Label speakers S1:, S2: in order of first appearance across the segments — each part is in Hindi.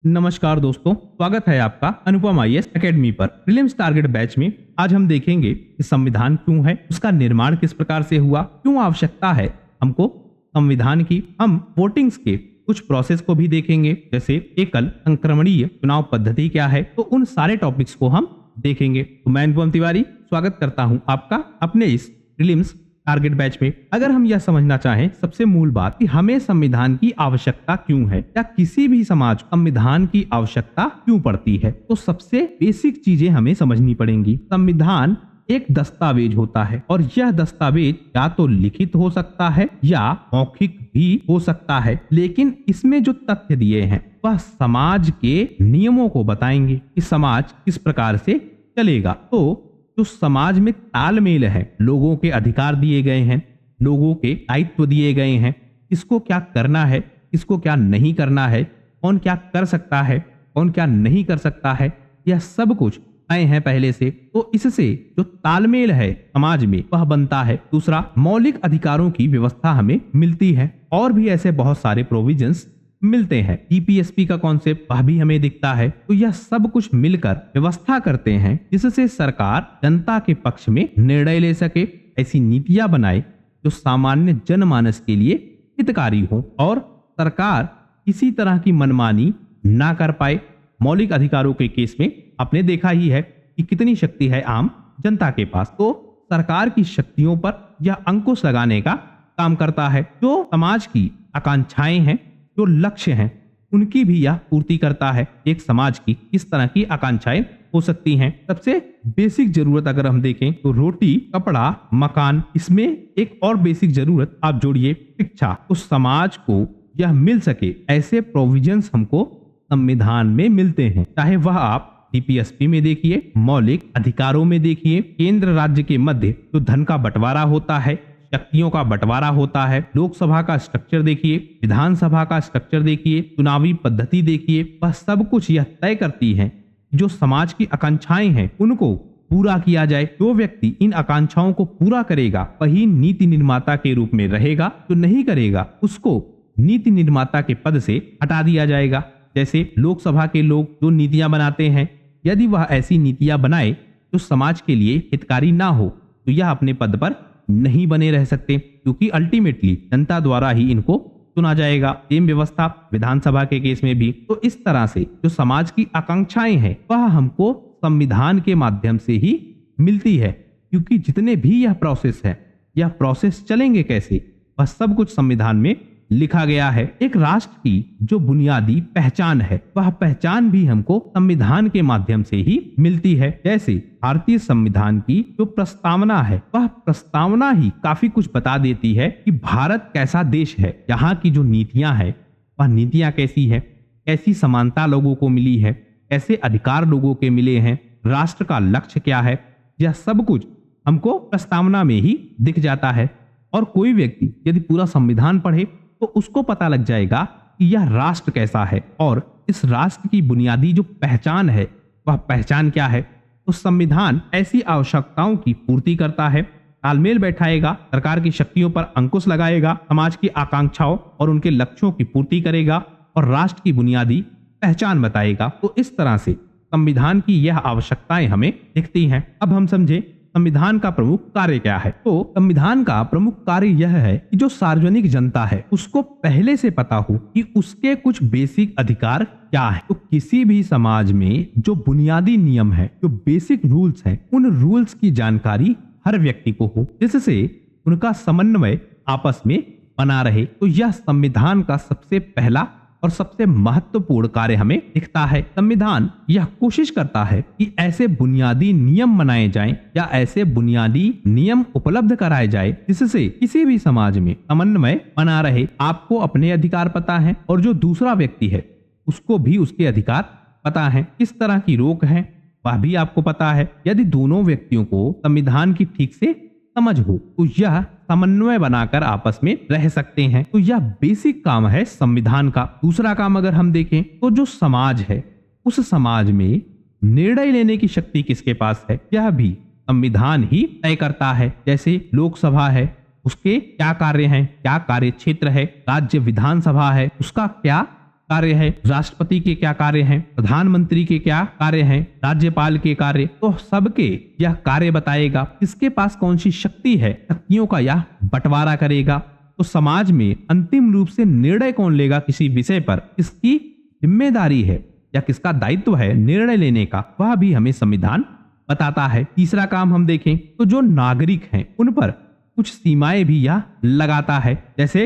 S1: नमस्कार दोस्तों, स्वागत है आपका अनुपम आईएएस एकेडमी पर। प्रीलिम्स टारगेट बैच में आज हम देखेंगे कि संविधान क्यों है, उसका निर्माण किस प्रकार से हुआ, क्यों आवश्यकता है हमको संविधान की। हम वोटिंग्स के कुछ प्रोसेस को भी देखेंगे, जैसे एकल संक्रमणीय चुनाव पद्धति क्या है, तो उन सारे टॉपिक्स को हम देखेंगे। तो मैं अनुपम तिवारी स्वागत करता हूं आपका अपने इस प्रीलिम्स टारगेट बैच में। अगर हम यह समझना चाहें सबसे मूल बात कि हमें संविधान की आवश्यकता क्यों है या किसी भी समाज को संविधान की आवश्यकता क्यों पड़ती है, तो सबसे बेसिक चीजें हमें समझनी पड़ेंगी। संविधान एक दस्तावेज होता है और यह दस्तावेज या तो लिखित हो सकता है या मौखिक भी हो सकता है, लेकिन इसमें जो तथ्य दिए हैं वह समाज के नियमों को बताएंगे कि समाज किस प्रकार से चलेगा। तो जो समाज में तालमेल है, लोगों के अधिकार दिए गए हैं, लोगों के दायित्व दिए गए हैं, किसको क्या करना है, किसको क्या नहीं करना है, कौन क्या कर सकता है, कौन क्या नहीं कर सकता है, यह सब कुछ तय है पहले से। तो इससे जो तालमेल है समाज में वह बनता है। दूसरा, मौलिक अधिकारों की व्यवस्था हमें मिलती है और भी ऐसे बहुत सारे प्रोविजंस मिलते हैं। ईपीएसपी का कॉन्सेप्ट वह भी हमें दिखता है। तो यह सब कुछ मिलकर व्यवस्था करते हैं जिससे सरकार जनता के पक्ष में निर्णय ले सके, ऐसी नीतियां बनाए जो सामान्य जनमानस के लिए हितकारी हो और सरकार किसी तरह की मनमानी ना कर पाए। मौलिक अधिकारों के केस में आपने देखा ही है कि कितनी शक्ति है आम जनता के पास। तो सरकार की शक्तियों पर यह अंकुश लगाने का काम करता है। जो समाज की आकांक्षाएं हैं, जो लक्ष्य हैं, उनकी भी यह पूर्ति करता है। एक समाज की किस तरह की आकांक्षाएं हो सकती हैं। सबसे बेसिक जरूरत अगर हम देखें तो रोटी, कपड़ा, मकान, इसमें एक और बेसिक जरूरत आप जोड़िए शिक्षा। उस समाज को यह मिल सके ऐसे प्रोविजंस हमको संविधान में मिलते हैं। चाहे वह आप डीपीएसपी में देखिए, मौलिक अधिकारों में देखिए, केंद्र राज्य के मध्य जो धन का बंटवारा होता है, शक्तियों का बंटवारा होता है, लोकसभा का स्ट्रक्चर देखिए, विधानसभा का स्ट्रक्चर देखिए, चुनावी पद्धति देखिए, वह सब कुछ यह तय करती है जो समाज की आकांक्षाएं हैं उनको पूरा किया जाए। जो व्यक्ति इन आकांक्षाओं को पूरा करेगा वही नीति निर्माता के रूप में रहेगा, जो नहीं करेगा उसको नीति निर्माता के पद से हटा दिया जाएगा। जैसे लोकसभा के लोग जो नीतियां बनाते हैं, यदि वह ऐसी नीतियां बनाए जो समाज के लिए हितकारी ना हो तो यह अपने पद पर नहीं बने रह सकते, क्योंकि अल्टीमेटली जनता द्वारा ही इनको चुना जाएगा। सेम व्यवस्था विधानसभा के केस में भी। तो इस तरह से जो समाज की आकांक्षाएं हैं वह हमको संविधान के माध्यम से ही मिलती है, क्योंकि जितने भी यह प्रोसेस चलेंगे कैसे, वह सब कुछ संविधान में लिखा गया है। एक राष्ट्र की जो बुनियादी पहचान है वह पहचान भी हमको संविधान के माध्यम से ही मिलती है। जैसे भारतीय संविधान की जो प्रस्तावना है वह प्रस्तावना ही काफी कुछ बता देती है कि भारत कैसा देश है, यहाँ की जो नीतियां हैं वह नीतियां कैसी है, कैसी समानता लोगों को मिली है, कैसे अधिकार लोगों के मिले हैं, राष्ट्र का लक्ष्य क्या है, यह सब कुछ हमको प्रस्तावना में ही दिख जाता है। और कोई व्यक्ति यदि पूरा संविधान पढ़े तो उसको पता लग जाएगा कि यह राष्ट्र कैसा है और इस राष्ट्र की बुनियादी जो पहचान है वह पहचान क्या है। तो संविधान ऐसी आवश्यकताओं की पूर्ति करता है, तालमेल बैठाएगा, सरकार की शक्तियों पर अंकुश लगाएगा, समाज की आकांक्षाओं और उनके लक्ष्यों की पूर्ति करेगा और राष्ट्र की बुनियादी पहचान बताएगा। तो इस तरह से संविधान की यह आवश्यकताएं हमें दिखती हैं। अब हम समझे संविधान का प्रमुख कार्य क्या है। तो संविधान का प्रमुख कार्य यह है कि जो सार्वजनिक जनता है उसको पहले से पता हो कि उसके कुछ बेसिक अधिकार क्या है। तो किसी भी समाज में जो बुनियादी नियम है, जो बेसिक रूल्स हैं, उन रूल्स की जानकारी हर व्यक्ति को हो, जिससे उनका समन्वय आपस में बना रहे। तो यह संविधान का सबसे पहला और सबसे महत्वपूर्ण कार्य हमें दिखता है। संविधान यह कोशिश करता है कि ऐसे बुनियादी नियम बनाए जाएं या ऐसे बुनियादी नियम उपलब्ध कराए जाए जिससे किसी भी समाज में समन्वय बना रहे। आपको अपने अधिकार पता है और जो दूसरा व्यक्ति है उसको भी उसके अधिकार पता है, किस तरह की रोक है वह भी आपको पता है। यदि दोनों व्यक्तियों को संविधान की ठीक से समझ हो तो यह समन्वय बनाकर आपस में रह सकते हैं। तो यह बेसिक काम है संविधान का। दूसरा काम अगर हम देखें तो जो समाज है उस समाज में निर्णय लेने की शक्ति किसके पास है, यह भी संविधान ही तय करता है। जैसे लोकसभा है, उसके क्या कार्य हैं, क्या कार्य क्षेत्र है, राज्य विधानसभा है, उसका क्या कार्य है, राष्ट्रपति के क्या कार्य हैं, प्रधानमंत्री के क्या कार्य हैं, राज्यपाल के कार्य, तो सबके यह कार्य बताएगा। किसके पास कौन सी शक्ति है, शक्तियों का यह बंटवारा करेगा। तो समाज में अंतिम रूप से निर्णय कौन लेगा किसी विषय पर, किसकी जिम्मेदारी है या किसका दायित्व है निर्णय लेने का, वह भी हमें संविधान बताता है। तीसरा काम हम देखें तो जो नागरिक हैं उन पर कुछ सीमाएं भी यह लगाता है, जैसे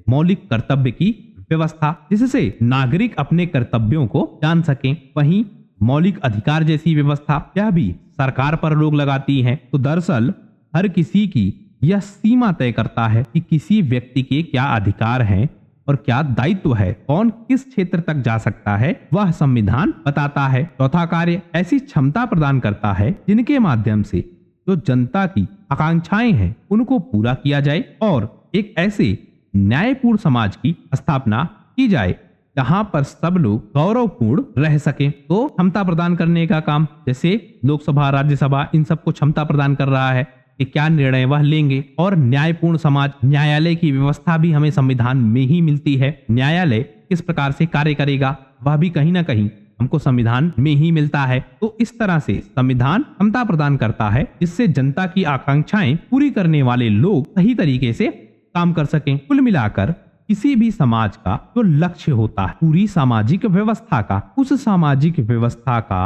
S1: मौलिक कर्तव्य की व्यवस्था, जिससे नागरिक अपने कर्तव्यों को जान सकें। वहीं मौलिक अधिकार जैसी व्यवस्था यह भी सरकार पर रोक लगाती है। तो दरअसल हर किसी की यह सीमा तय करता है कि किसी व्यक्ति के क्या अधिकार हैं और क्या दायित्व है, कौन किस क्षेत्र तक जा सकता है, वह संविधान बताता है। चौथा कार्य ऐसी क्षमता प्रदान करता है जिनके माध्यम से जो जनता की आकांक्षाएं हैं उनको पूरा किया जाए और एक ऐसे न्यायपूर्ण समाज की स्थापना की जाए जहां पर सब लोग गौरवपूर्ण रह सकें। तो क्षमता प्रदान करने का काम, जैसे लोकसभा, राज्यसभा, इन सबको क्षमता प्रदान कर रहा है कि क्या निर्णय वह लेंगे। और न्यायपूर्ण समाज, न्यायालय की व्यवस्था भी हमें संविधान में ही मिलती है। न्यायालय किस प्रकार से कार्य करेगा वह भी कहीं ना कहीं हमको संविधान में ही मिलता है। तो इस तरह से संविधान क्षमता प्रदान करता है जिससे जनता की आकांक्षाएं पूरी करने वाले लोग सही तरीके से काम कर सकें। कुल मिलाकर किसी भी समाज का जो लक्ष्य होता है, पूरी सामाजिक व्यवस्था का, उस सामाजिक व्यवस्था का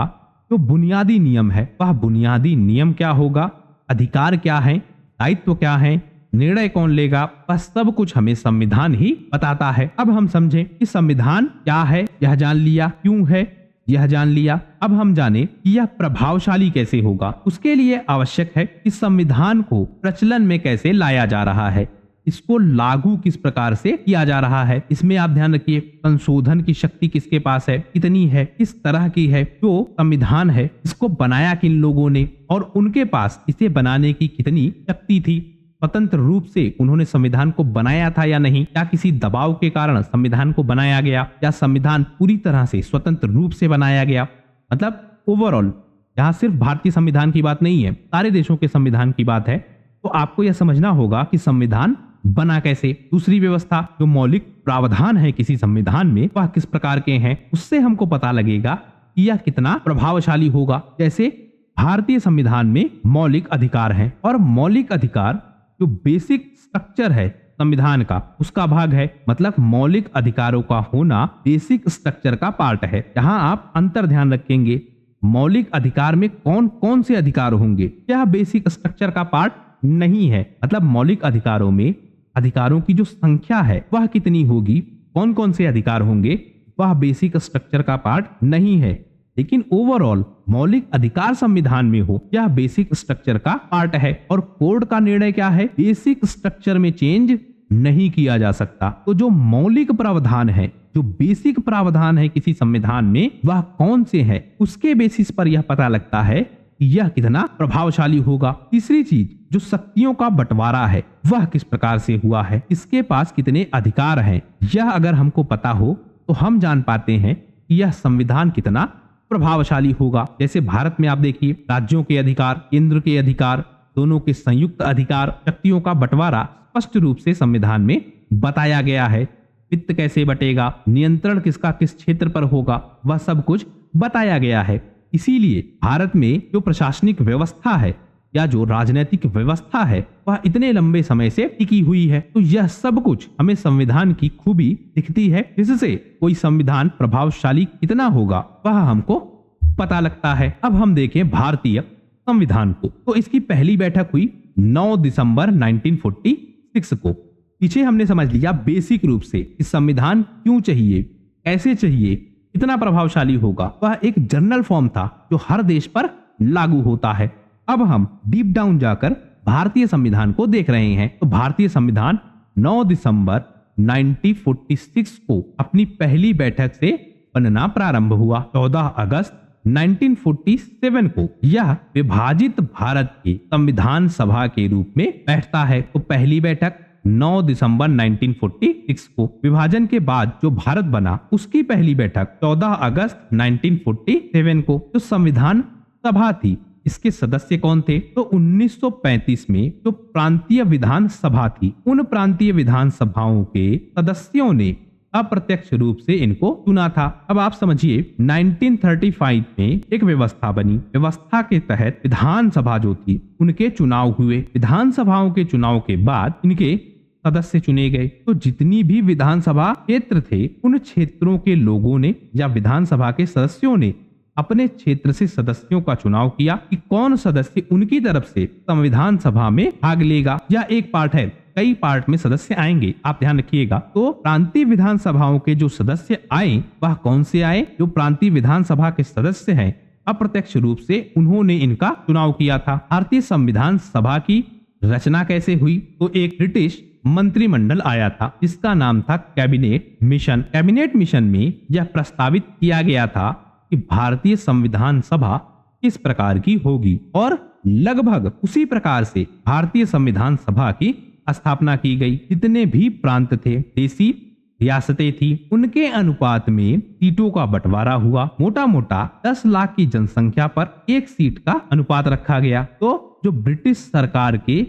S1: जो बुनियादी नियम है, वह बुनियादी नियम क्या होगा, अधिकार क्या है, दायित्व क्या है, निर्णय कौन लेगा, वह सब कुछ हमें संविधान ही बताता है। अब हम समझें कि संविधान क्या है, यह जान लिया, क्यों है यह जान लिया। अब हम जाने कि यह प्रभावशाली कैसे होगा। उसके लिए आवश्यक है कि संविधान को प्रचलन में कैसे लाया जा रहा है, इसको लागू किस प्रकार से किया जा रहा है। इसमें आप ध्यान रखिए संशोधन की शक्ति किसके पास है, कितनी है, किस तरह की है। जो संविधान है इसको बनाया किन लोगों ने और उनके पास इसे बनाने की कितनी शक्ति थी, स्वतंत्र रूप से उन्होंने संविधान को बनाया था या नहीं, या किसी दबाव के कारण संविधान को बनाया गया, या संविधान पूरी तरह से स्वतंत्र रूप से बनाया गया। मतलब ओवरऑल यहाँ सिर्फ भारतीय संविधान की बात नहीं है, सारे देशों के संविधान की बात है। तो आपको यह समझना होगा कि संविधान बना कैसे। दूसरी व्यवस्था, जो मौलिक प्रावधान है किसी संविधान में, वह किस प्रकार के हैं, उससे हमको पता लगेगा कि यह कितना प्रभावशाली होगा। जैसे भारतीय संविधान में मौलिक अधिकार हैं और मौलिक अधिकार जो बेसिक स्ट्रक्चर है संविधान का, उसका भाग है। मतलब मौलिक अधिकारों का होना बेसिक स्ट्रक्चर का पार्ट है। यहाँ आप अंतर ध्यान रखेंगे, मौलिक अधिकार में कौन कौन से अधिकार होंगे, यह बेसिक स्ट्रक्चर का पार्ट नहीं है। मतलब मौलिक अधिकारों में अधिकारों की जो संख्या है वह कितनी होगी, कौन कौन से अधिकार होंगे, वह बेसिक स्ट्रक्चर का पार्ट नहीं है। लेकिन ओवरऑल मौलिक अधिकार संविधान में हो, यह बेसिक स्ट्रक्चर का पार्ट है। और कोर्ट का निर्णय क्या है, बेसिक स्ट्रक्चर में चेंज नहीं किया जा सकता। तो जो मौलिक प्रावधान है, जो बेसिक प्रावधान है किसी संविधान में, वह कौन से हैं, उसके बेसिस पर यह पता लगता है कि यह कितना प्रभावशाली होगा। तीसरी चीज, जो शक्तियों का बंटवारा है वह किस प्रकार से हुआ है, इसके पास कितने अधिकार हैं, यह अगर हमको पता हो तो हम जान पाते हैं कि यह संविधान कितना प्रभावशाली होगा। जैसे भारत में आप देखिए, राज्यों के अधिकार, केंद्र के अधिकार, दोनों के संयुक्त अधिकार, शक्तियों का बंटवारा स्पष्ट रूप से संविधान में बताया गया है। वित्त कैसे बटेगा, नियंत्रण किसका किस क्षेत्र पर होगा, वह सब कुछ बताया गया है। इसीलिए भारत में जो प्रशासनिक व्यवस्था है या जो राजनीतिक व्यवस्था है वह इतने लंबे समय से टिकी हुई है। तो यह सब कुछ हमें संविधान की खूबी दिखती है, जिससे कोई संविधान प्रभावशाली कितना होगा वह हमको पता लगता है। अब हम देखें भारतीय संविधान को, तो इसकी पहली बैठक हुई 9 दिसंबर 1946 को। पीछे हमने समझ लिया बेसिक रूप से इस संविधान क्यों चाहिए, कैसे चाहिए, कितना प्रभावशाली होगा। वह एक जनरल फॉर्म था जो हर देश पर लागू होता है। अब हम डीप डाउन जाकर भारतीय संविधान को देख रहे हैं। तो भारतीय संविधान 9 दिसंबर 1946 को अपनी पहली बैठक से बनना प्रारंभ हुआ। 14 अगस्त 1947 को यह विभाजित भारत की संविधान सभा के रूप में बैठता है। तो पहली बैठक 9 दिसंबर 1946 को, विभाजन के बाद जो भारत बना उसकी पहली बैठक 14 अगस्त 1947 को। तो संविधान सभा थी, इसके सदस्य कौन थे, तो 1935 में जो प्रांतीय विधान सभा थी, उन प्रांतीय विधान सभाओं के सदस्यों ने अप्रत्यक्ष रूप से इनको चुना था। अब आप समझिए 1935 में एक व्यवस्था बनी। व्यवस्था के तहत विधानसभा जो थी उनके चुनाव हुए। विधानसभाओं के चुनाव के बाद इनके सदस्य चुने गए। तो जितनी भी विधानसभा क्षेत्र थे उन क्षेत्रों के लोगों ने या विधानसभा के सदस्यों ने अपने क्षेत्र से सदस्यों का चुनाव किया कि कौन सदस्य उनकी तरफ से संविधान सभा में भाग लेगा। या एक पार्ट है, कई पार्ट में सदस्य आएंगे, आप ध्यान रखिएगा। तो प्रांतीय विधानसभाओं के जो सदस्य आए वह कौन से आए? जो प्रांतीय विधानसभा के सदस्य हैं अप्रत्यक्ष रूप से उन्होंने इनका चुनाव किया था। भारतीय संविधान सभा की रचना कैसे हुई? तो एक ब्रिटिश मंत्रिमंडल आया था जिसका नाम था कैबिनेट मिशन। कैबिनेट मिशन में यह प्रस्तावित किया गया था कि भारतीय संविधान सभा किस प्रकार की होगी और लगभग उसी प्रकार से भारतीय संविधान सभा की स्थापना की गई। जितने भी प्रांत थे, देशी रियासतें थी, उनके अनुपात में सीटों का बंटवारा हुआ। मोटा मोटा 10 लाख की जनसंख्या पर एक सीट का अनुपात रखा गया। तो जो ब्रिटिश सरकार के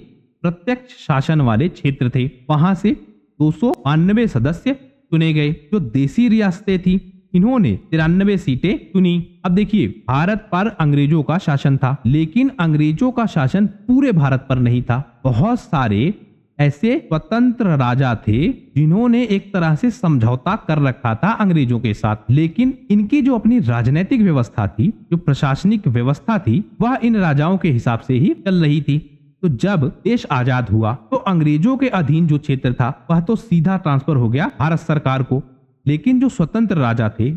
S1: प्रत्यक्ष शासन वाले क्षेत्र थे वहां से 292 सदस्य चुने गए। जो देशी रियासतें थी इन्होंने 93 सीटें चुनी। अब देखिए, भारत पर अंग्रेजों का शासन था, लेकिन अंग्रेजों का शासन पूरे भारत पर नहीं था। बहुत सारे ऐसे स्वतंत्र राजा थे जिन्होंने एक तरह से समझौता कर रखा था अंग्रेजों के साथ, लेकिन इनकी जो अपनी राजनीतिक व्यवस्था थी, जो प्रशासनिक व्यवस्था थी, वह इन राजाओं के हिसाब से ही चल रही थी। तो जब देश आजाद हुआ तो अंग्रेजों के अधीन जो क्षेत्र था वह तो सीधा ट्रांसफर हो गया भारत सरकार को, लेकिन जो स्वतंत्र राजा थे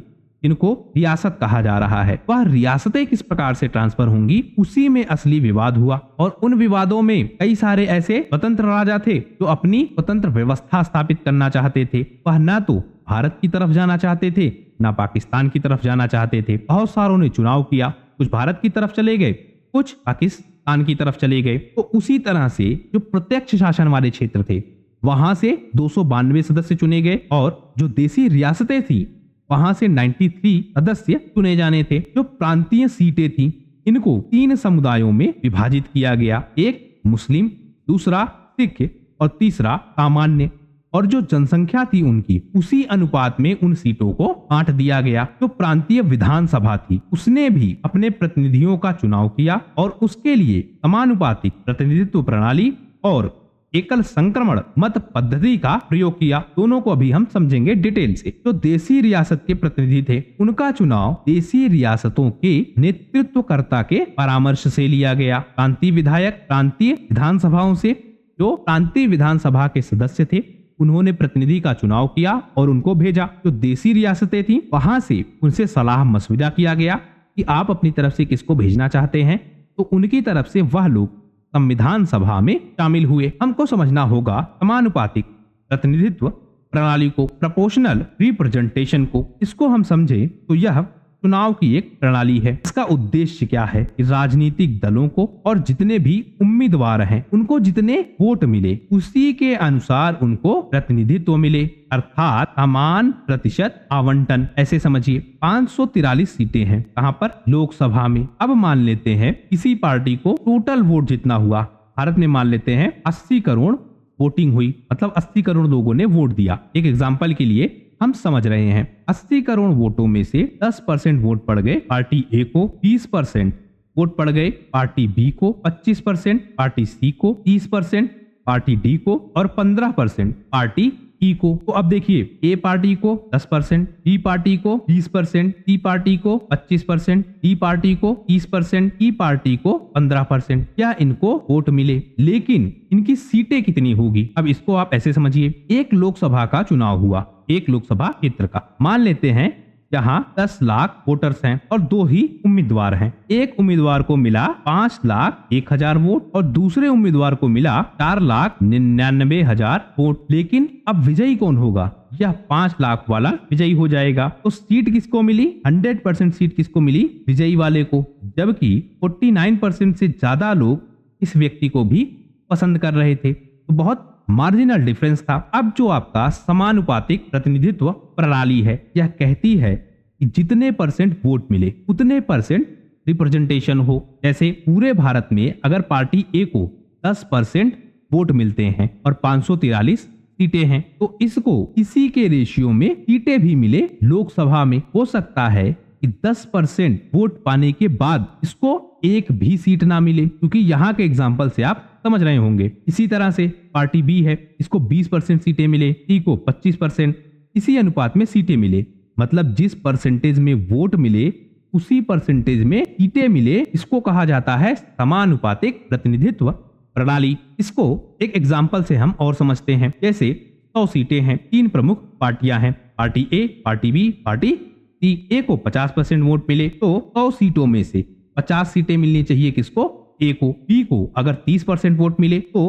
S1: इनको रियासत कहा जा रहा है, वह रियासतें किस प्रकार से ट्रांसफर होंगी उसी में असली विवाद हुआ। और उन विवादों में कई सारे ऐसे स्वतंत्र राजा थे जो अपनी स्वतंत्र व्यवस्था स्थापित करना चाहते थे। वह ना तो भारत की तरफ जाना चाहते थे ना पाकिस्तान की तरफ जाना चाहते थे। बहुत सारों ने चुनाव किया, कुछ भारत की तरफ चले गए, कुछ पाकिस्तान की तरफ चले गए। तो उसी तरह से जो प्रत्यक्ष शासन वाले क्षेत्र थे वहां से 292 सदस्य चुने गए और जो देशी रियासतें थी वहां से 93 सदस्य चुने जाने थे। जो प्रांतीय सीटें थी इनको 3 समुदायों में विभाजित किया गया, एक मुस्लिम, दूसरा सिख और तीसरा सामान्य। और जो जनसंख्या थी उनकी उसी अनुपात में उन सीटों को बांट दिया गया। जो प्रांतीय विधानसभा थी उसने भी अपने प्रतिनिधियों का चुनाव किया और उसके लिए समानुपातिक प्रतिनिधित्व प्रणाली और एकल संक्रमण मत पद्धति का प्रयोग किया। दोनों को अभी हम समझेंगे डिटेल से। जो देशी रियासत के प्रतिनिधि थे उनका चुनाव देशी रियासतों के नेतृत्वकर्ता के परामर्श से लिया गया। प्रांतीय विधायक प्रांतीय विधानसभाओं से, जो प्रांतीय विधानसभा के सदस्य थे उन्होंने प्रतिनिधि का चुनाव किया और उनको भेजा। जो देशी रियासतें थी वहां से उनसे सलाह मशविरा किया गया कि आप अपनी तरफ से किसको भेजना चाहते हैं, तो उनकी तरफ से वह लोग संविधान सभा में शामिल हुए। हमको समझना होगा समानुपातिक प्रतिनिधित्व प्रणाली को, प्रोपोर्शनल रिप्रेजेंटेशन को। इसको हम समझे तो यह चुनाव की एक प्रणाली है। इसका उद्देश्य क्या है कि राजनीतिक दलों को और जितने भी उम्मीदवार हैं उनको जितने वोट मिले उसी के अनुसार उनको प्रतिनिधित्व मिले, अर्थात समान प्रतिशत आवंटन। ऐसे समझिए 543 सीटें हैं कहां पर? लोकसभा में। अब मान लेते हैं किसी पार्टी को टोटल वोट जितना हुआ, भारत में मान लेते हैं 80 करोड़ वोटिंग हुई, मतलब 80 करोड़ लोगों ने वोट दिया। एक एग्जाम्पल के लिए हम समझ रहे हैं 80 करोड़ वोटों में से 10% वोट पड़ गए पार्टी ए को, 20% वोट पड़ गए पार्टी बी को, 25% पार्टी सी को, 30% पार्टी डी को और 15% पार्टी ई को। तो अब देखिए, ए पार्टी को 10%, बी पार्टी को 20%, सी पार्टी को 25%, डी पार्टी को 30%, ई पार्टी को 15%। क्या इनको वोट मिले, लेकिन इनकी सीटें कितनी होगी? अब इसको आप ऐसे समझिए, एक लोकसभा का चुनाव हुआ, एक लोकसभा क्षेत्र का। मान लेते हैं यहाँ 10 लाख वोटर्स हैं और 2 ही उम्मीदवार हैं। एक उम्मीदवार को मिला 5,01,000 वोट और दूसरे उम्मीदवार को मिला 4,99,000 वोट। लेकिन अब विजयी कौन होगा? यह 5 लाख वाला विजयी हो जाएगा। तो सीट किसको मिली? 100% सीट किसको मिली? विजयी वाले को। जबकि 49% से ज्यादा लोग इस व्यक्ति को भी पसंद कर रहे थे। तो बहुत मार्जिनल डिफरेंस था। अब जो आपका समानुपातिक प्रतिनिधित्व प्रणाली है यह कहती है कि जितने परसेंट वोट मिले उतने परसेंट रिप्रेजेंटेशन हो। जैसे पूरे भारत में अगर पार्टी ए को 10% वोट मिलते हैं और 543 सीटें हैं, तो इसको इसी के रेशियो में सीटें भी मिले लोकसभा में। हो सकता है कि 10% वोट पाने के बाद इसको एक भी सीट ना मिले, क्योंकि यहाँ के एग्जाम्पल से आप समझ रहे होंगे। इसी तरह से पार्टी बी है, इसको 20% सीटें मिले, सी को 25%, इसी अनुपात में सीटें मिले। मतलब जिस परसेंटेज में वोट मिले उसी परसेंटेज में सीटें मिले, इसको कहा जाता है समानुपातिक प्रतिनिधित्व प्रणाली। इसको एक एग्जाम्पल से हम और समझते हैं। जैसे 100 सीटें हैं, 3 प्रमुख पार्टियां हैं, पार्टी ए, पार्टी बी, पार्टी सी। ए को 50% वोट मिले तो 100 सीटों में से 50 सीटें मिलनी चाहिए किसको? ए को। बी को अगर 30% वोट मिले तो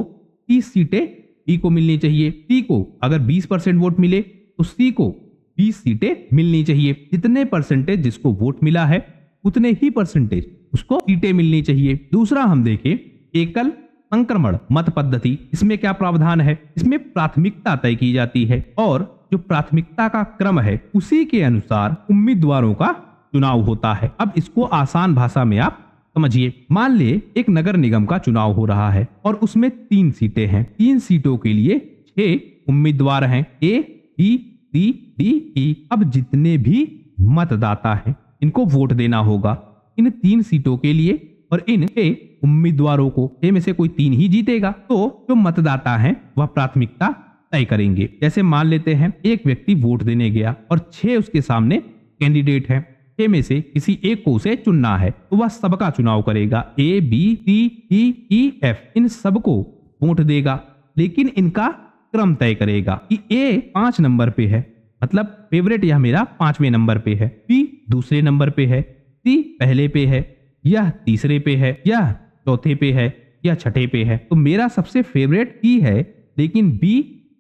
S1: 30 सीटें बी को मिलनी चाहिए। सी को अगर 20% वोट मिले तो सी को 20 सीटें मिलनी चाहिए। जितने परसेंटेज जिसको वोट मिला है उतने ही परसेंटेज उसको सीटें मिलनी चाहिए। दूसरा हम देखें एकल संक्रमण मत पद्धति। इसमें क्या प्रावधान है? इसमें प्राथमिकता तय की जाती है और जो प्राथमिकता का क्रम है उसी के अनुसार उम्मीदवारों का चुनाव होता है। अब इसको आसान भाषा में आप समझिए। मान ले एक नगर निगम का चुनाव हो रहा है और उसमें 3 सीटें हैं। 3 सीटों के लिए 6 उम्मीदवार हैं, ए, बी, सी, डी, ई। अब जितने भी मतदाता हैं इनको वोट देना होगा इन 3 सीटों के लिए और इन 6 उम्मीदवारों को। 6 में से कोई 3 ही जीतेगा, तो जो मतदाता हैं वह प्राथमिकता तय करेंगे। जैसे मान लेते हैं एक व्यक्ति वोट देने गया और 6 उसके सामने कैंडिडेट हैं। 6 में से किसी एक को उसे चुनना है तो वह सबका चुनाव करेगा। ए, बी, सी, डी, ई, एफ, इन सबको वोट देगा, लेकिन इनका क्रम तय करेगा कि ए 5 नंबर पे है, मतलब फेवरेट यह मेरा 5वें नंबर पे है, बी दूसरे नंबर पे है, सी पहले पे है, यह तीसरे पे है, यह चौथे पे है, यह छठे पे है। तो मेरा सबसे फेवरेट ई है, लेकिन बी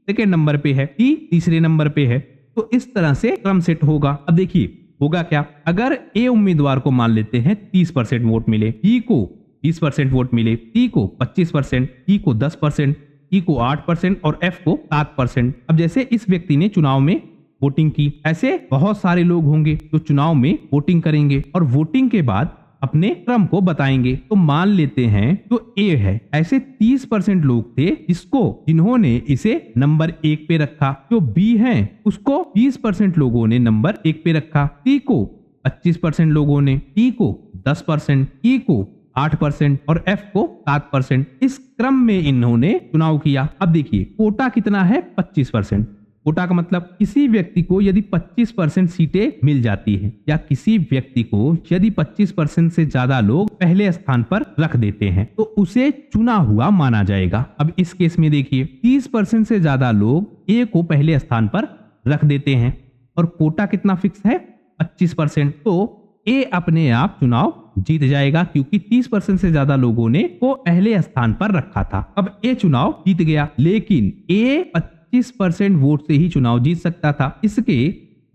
S1: सेकेंड नंबर पे है, सी तीसरे नंबर पे है। तो इस तरह से क्रम सेट होगा। अब देखिए होगा क्या, अगर ए उम्मीदवार को मान लेते हैं 30% वोट मिले, बी को 20% वोट मिले, सी को 25%, ई को 10%, ई को 8% और एफ को 7%। अब जैसे इस व्यक्ति ने चुनाव में वोटिंग की, ऐसे बहुत सारे लोग होंगे जो चुनाव में वोटिंग करेंगे और वोटिंग के बाद अपने क्रम को बताएंगे। तो मान लेते हैं जो ए है, ऐसे 30% लोग थे जिन्होंने इसे नंबर 1 पे रखा। जो बी है उसको 20% लोगों ने नंबर 1 पे रखा, सी को 25% लोगों ने, ई को 10%, ई को 8% और एफ को 7%। इस क्रम में इन्होंने चुनाव किया। अब देखिए कोटा कितना है? 25%। कोटा का मतलब किसी व्यक्ति को यदि 25% सीटें मिल जाती हैं या किसी व्यक्ति को यदि 25% से ज्यादा लोग पहले स्थान पर रख देते हैं तो उसे चुना हुआ माना जाएगा। अब इस केस में देखिए 30% से ज्यादा लोग ए को पहले स्थान पर रख देते हैं और कोटा कितना फिक्स है? 25%। तो ए अपने आप चुनाव जीत जाएगा क्योंकि 30% से ज्यादा लोगों ने को पहले स्थान पर रखा था। अब ए चुनाव जीत गया, लेकिन ए 25% वोट से ही चुनाव जीत सकता था। इसके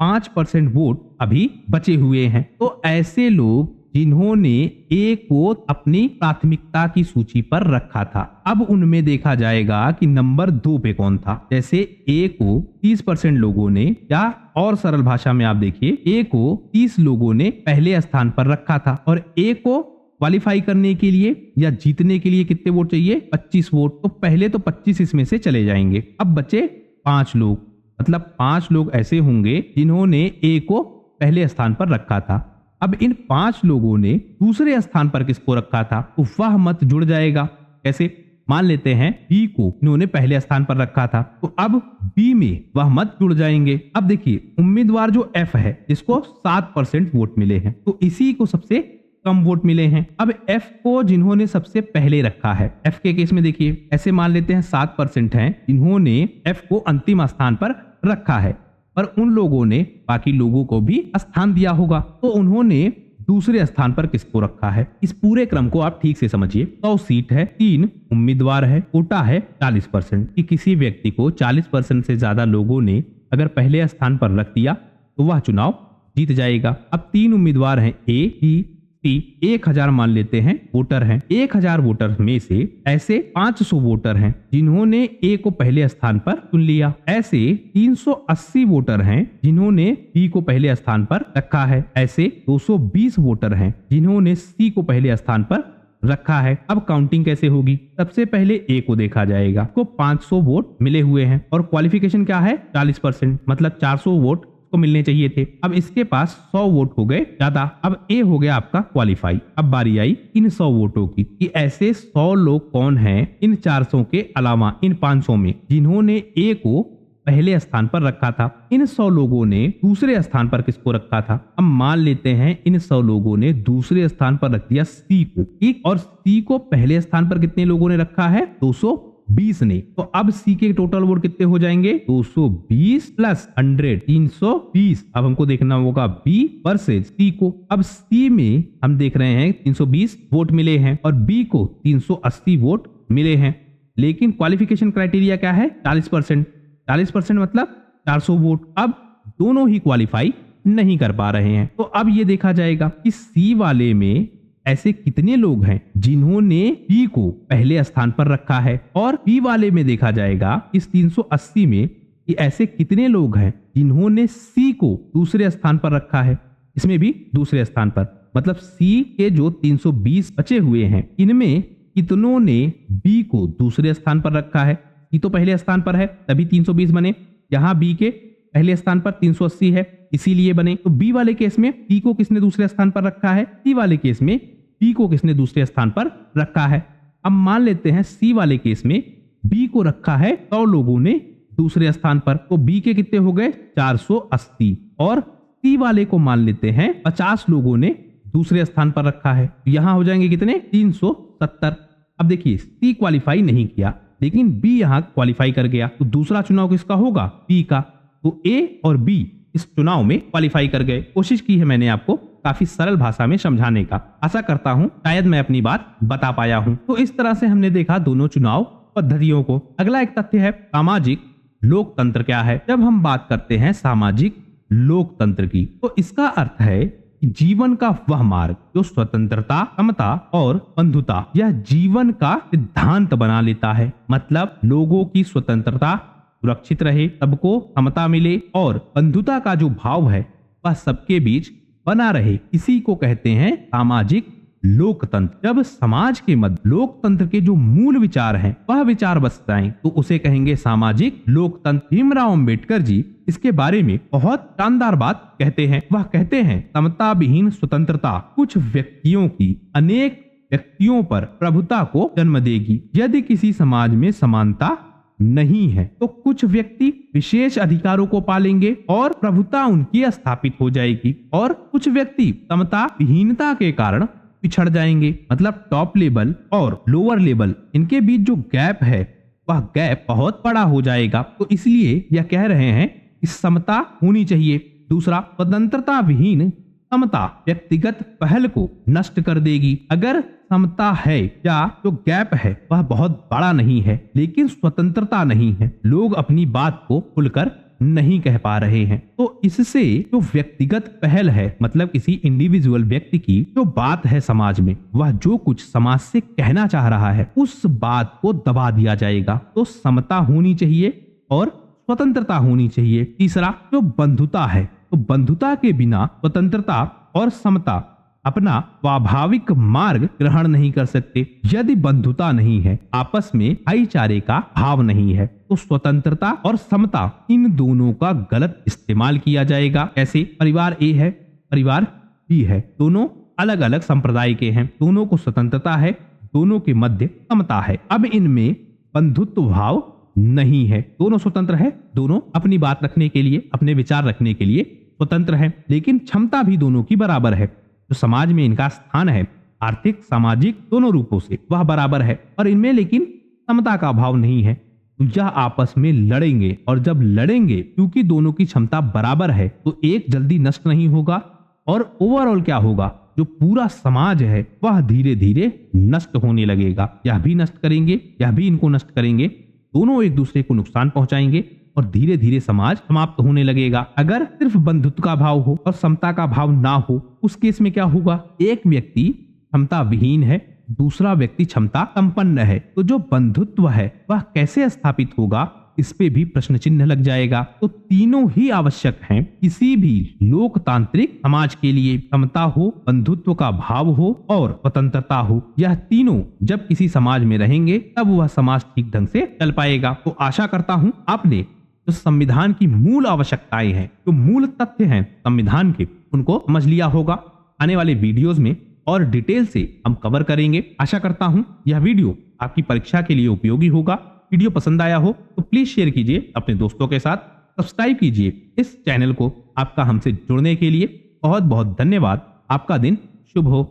S1: 5% वोट अभी बचे हुए हैं। तो ऐसे लोग जिन्होंने ए को अपनी प्राथमिकता की सूची पर रखा था, अब उनमें देखा जाएगा कि नंबर 2 पे कौन था। जैसे ए को 30% लोगों ने, या और सरल भाषा में आप देखिए ए को 30 लोगों ने पहले स्थान पर रखा था और ए को क्वालिफाई करने के लिए या जीतने के लिए कितने वोट चाहिए? 25 वोट। तो पहले तो 25 इसमें से चले जाएंगे। अब बचे 5 लोग, मतलब 5 लोग ऐसे होंगे जिन्होंने ए को पहले स्थान पर रखा था। अब इन 5 लोगों ने दूसरे स्थान पर किसको रखा था? तो वह मत जुड़ जाएगा। कैसे? मान लेते हैं बी को इन्होंने पहले स्थान पर रखा था, तो अब बी में वह मत जुड़ जाएंगे। अब देखिए उम्मीदवार जो एफ है जिसको 7% वोट मिले हैं, तो इसी को सबसे कम वोट मिले हैं। अब एफ को जिन्होंने सबसे पहले रखा है, एफ के केस में देखिए ऐसे मान लेते हैं 7% हैं जिन्होंने एफ को अंतिम स्थान पर रखा है, पर उन लोगों ने बाकी लोगों को भी स्थान दिया होगा, तो उन्होंने दूसरे स्थान पर किसको रखा है? इस पूरे क्रम को आप ठीक से समझिए। 100 सीट है, 3 उम्मीदवार है, कोटा है 40%। कि किसी व्यक्ति को 40% से ज्यादा लोगों ने अगर पहले स्थान पर रख दिया तो वह चुनाव जीत जाएगा। अब 3 उम्मीदवार हैं, ए, बी, सी। 1000 मान लेते हैं वोटर हैं। 1000 वोटर में से ऐसे 500 वोटर हैं जिन्होंने ए को पहले स्थान पर चुन लिया। ऐसे 380 वोटर हैं जिन्होंने बी को पहले स्थान पर रखा है। ऐसे 220 वोटर हैं जिन्होंने सी को पहले स्थान पर रखा है। अब काउंटिंग कैसे होगी? सबसे पहले ए को देखा जाएगा, को 500 वोट मिले हुए हैं और क्वालिफिकेशन क्या है 40%, मतलब 400 वोट को मिलने चाहिए थे। अब इसके पास 100 वोट हो गए ज्यादा, अब ए हो गया आपका क्वालिफाई। अब बारी आई इन 100 वोटों की कि ऐसे 100 लोग कौन हैं इन 400 के अलावा इन 500 में जिन्होंने ए को पहले स्थान पर रखा था। इन 100 लोगों ने दूसरे स्थान पर किसको रखा था? अब मान लेते हैं इन 100 लोगों ने दूसरे स्थान पर रख दिया सी को, ठीक, और सी को पहले स्थान पर कितने लोगों ने रखा है? 220 ने। तो अब सी के टोटल वोट कितने हो जाएंगे? 220 प्लस 100 320। अब हमको देखना होगा बी वर्सेज सी को। अब सी में हम देख रहे हैं 320 वोट मिले हैं और बी को 380 वोट मिले हैं, लेकिन क्वालिफिकेशन क्राइटेरिया क्या है? 40%। 40% मतलब 400 वोट। अब दोनों ही क्वालिफाई नहीं कर पा रहे हैं। तो अब ये देखा जाएगा कि सी वाले में ऐसे कितने लोग हैं जिन्होंने बी को पहले स्थान पर रखा है, और बी वाले में देखा जाएगा इस 380 में कि ऐसे कितने लोग हैं जिन्होंने सी को दूसरे स्थान पर रखा है। इसमें भी दूसरे स्थान पर, मतलब सी के जो 320 बचे हुए हैं इनमें कितनों ने बी को दूसरे स्थान पर रखा है? सी तो पहले स्थान पर है तभी 320 बने, यहाँ बी के पहले स्थान पर 380 है इसीलिए बने। तो बी वाले केस में बी को किसने दूसरे स्थान पर रखा है? सी वाले केस में बी को किसने दूसरे स्थान पर रखा है? अब मान लेते हैं सी वाले केस में बी को रखा है 100 लोगों ने दूसरे स्थान पर, तो बी के कितने हो गए? 480, और सी वाले को मान लेते हैं 50 लोगों ने दूसरे स्थान पर रखा है, यहां हो जाएंगे कितने? 370। अब देखिए सी क्वालिफाई नहीं किया लेकिन बी यहां क्वालिफाई कर गया, तो दूसरा चुनाव किसका होगा? बी का। तो ए और बी इस चुनाव में क्वालिफाई कर गए। कोशिश की है मैंने आपको काफी सरल भाषा में समझाने का, आशा करता हूं शायद मैं अपनी बात बता पाया हूं। तो इस तरह से हमने देखा दोनों चुनाव पद्धतियों को। अगला एक तथ्य है सामाजिक लोकतंत्र क्या है। जब हम बात करते हैं सामाजिक लोकतंत्र की, तो इसका अर्थ है कि जीवन का वह मार्ग जो स्वतंत्रता, समता और बंधुता यह जीवन का सिद्धांत बना लेता है। मतलब लोगों की स्वतंत्रता सुरक्षित रहे, सबको समता मिले और बंधुता का जो भाव है वह सबके बीच बना रहे, इसी को कहते हैं सामाजिक लोकतंत्र। जब समाज के मध्य लोकतंत्र के जो मूल विचार हैं वह विचार बस जाएं तो उसे कहेंगे सामाजिक लोकतंत्र। भीमराव अंबेडकर जी इसके बारे में बहुत शानदार बात कहते हैं। वह कहते हैं समता विहीन स्वतंत्रता कुछ व्यक्तियों की अनेक व्यक्तियों पर प्रभुता को जन्म देगी। यदि किसी समाज में समानता नहीं है तो कुछ व्यक्ति विशेष अधिकारों को पालेंगे और प्रभुता उनकी स्थापित हो जाएगी, और कुछ व्यक्ति समता विहीनता के कारण पिछड़ जाएंगे। मतलब टॉप लेवल और लोअर लेवल इनके बीच जो गैप है वह गैप बहुत बड़ा हो जाएगा। तो इसलिए यह कह रहे हैं कि समता होनी चाहिए। दूसरा, स्वतंत्रता विहीन समता व्यक्तिगत पहल को नष्ट कर देगी। अगर समता है या जो गैप है वह बहुत बड़ा नहीं है लेकिन स्वतंत्रता नहीं है, लोग अपनी बात को खुलकर नहीं कह पा रहे हैं, तो इससे जो व्यक्तिगत पहल है, मतलब किसी इंडिविजुअल व्यक्ति की जो बात है समाज में, वह जो कुछ समाज से कहना चाह रहा है उस बात को दबा दिया जाएगा। तो समता होनी चाहिए और स्वतंत्रता होनी चाहिए। तीसरा, जो बंधुता है, तो बंधुता के बिना स्वतंत्रता और समता अपना स्वाभाविक मार्ग ग्रहण नहीं कर सकते। यदि बंधुता नहीं है, आपस में भाईचारे का भाव नहीं है, तो स्वतंत्रता और समता इन दोनों का गलत इस्तेमाल किया जाएगा। ऐसे परिवार ए है, परिवार बी है, दोनों अलग अलग संप्रदाय के हैं, दोनों को स्वतंत्रता है, दोनों के मध्य समता है। अब इनमें बंधुत्व भाव नहीं है, दोनों स्वतंत्र है, दोनों अपनी बात रखने के लिए, अपने विचार रखने के लिए स्वतंत्र है, लेकिन क्षमता भी दोनों की बराबर है। जो समाज में इनका स्थान है आर्थिक सामाजिक दोनों रूपों से वह बराबर है, और इनमें लेकिन समता का भाव नहीं है। तो यह आपस में लड़ेंगे, और जब लड़ेंगे क्योंकि दोनों की क्षमता बराबर है तो एक जल्दी नष्ट नहीं होगा, और ओवरऑल क्या होगा, जो पूरा समाज है वह धीरे धीरे नष्ट होने लगेगा। यह भी नष्ट करेंगे, यह भी इनको नष्ट करेंगे, दोनों एक दूसरे को नुकसान पहुंचाएंगे और धीरे धीरे समाज समाप्त होने लगेगा। अगर सिर्फ बंधुत्व का भाव हो और समता का भाव ना हो, उस केस में क्या होगा, एक व्यक्ति क्षमता विहीन है, दूसरा व्यक्ति क्षमता संपन्न है, तो जो बंधुत्व है वह कैसे स्थापित होगा, इस पे भी प्रश्न चिन्ह लग जाएगा। तो तीनों ही आवश्यक हैं किसी भी लोकतांत्रिक समाज के लिए। समता हो, बंधुत्व का भाव हो और स्वतंत्रता हो, यह तीनों जब किसी समाज में रहेंगे तब वह समाज ठीक ढंग से चल पाएगा। तो आशा करता हूं आपने जो संविधान की मूल आवश्यकताएं हैं, जो मूल तथ्य हैं संविधान के, उनको समझ लिया होगा। आने वाले वीडियोस में और डिटेल से हम कवर करेंगे। आशा करता हूं यह वीडियो आपकी परीक्षा के लिए उपयोगी होगा। वीडियो पसंद आया हो तो प्लीज शेयर कीजिए अपने दोस्तों के साथ, सब्सक्राइब कीजिए इस चैनल को। आपका हमसे जुड़ने के लिए बहुत बहुत धन्यवाद। आपका दिन शुभ हो।